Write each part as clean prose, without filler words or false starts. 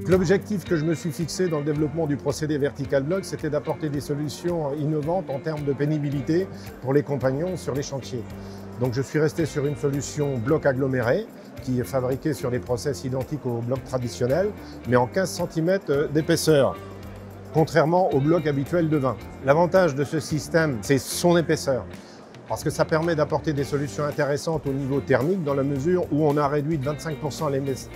L'objectif que je me suis fixé dans le développement du procédé Vertical Block, c'était d'apporter des solutions innovantes en termes de pénibilité pour les compagnons sur les chantiers. Donc je suis resté sur une solution bloc aggloméré qui est fabriquée sur des process identiques aux blocs traditionnels, mais en 15 cm d'épaisseur, contrairement au bloc habituel de 20. L'avantage de ce système, c'est son épaisseur, parce que ça permet d'apporter des solutions intéressantes au niveau thermique dans la mesure où on a réduit de 25%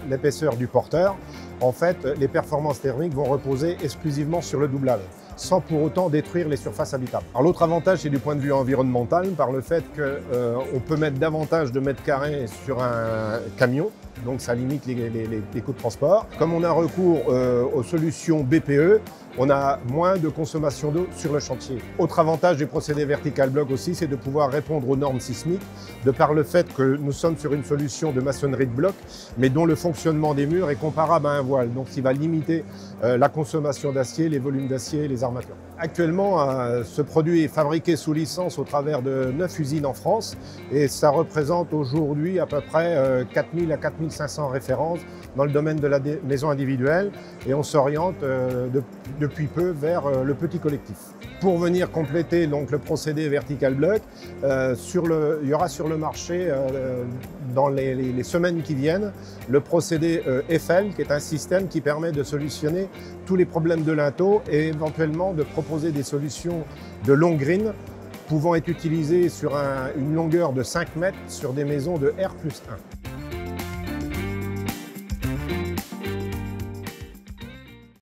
l'épaisseur du porteur. En fait, les performances thermiques vont reposer exclusivement sur le doublage, sans pour autant détruire les surfaces habitables. Alors l'autre avantage, c'est du point de vue environnemental, par le fait qu'on peut mettre davantage de mètres carrés sur un camion, donc ça limite les coûts de transport. Comme on a recours aux solutions BPE, on a moins de consommation d'eau sur le chantier. Autre avantage du procédé Vertical Block aussi, c'est de pouvoir répondre aux normes sismiques, de par le fait que nous sommes sur une solution de maçonnerie de bloc, mais dont le fonctionnement des murs est comparable à un voile, donc ce qui va limiter la consommation d'acier, les volumes d'acier et les armatures. Actuellement, ce produit est fabriqué sous licence au travers de 9 usines en France et ça représente aujourd'hui à peu près 4000 à 4500 références dans le domaine de la maison individuelle et on s'oriente depuis peu vers le petit collectif. Pour venir compléter donc, le procédé Vertical Block, il y aura sur le marché dans les semaines qui viennent le procédé Eiffel, qui est un système qui permet de solutionner tous les problèmes de linteau et éventuellement de proposer des solutions de long green pouvant être utilisées sur une longueur de 5 mètres sur des maisons de R+1.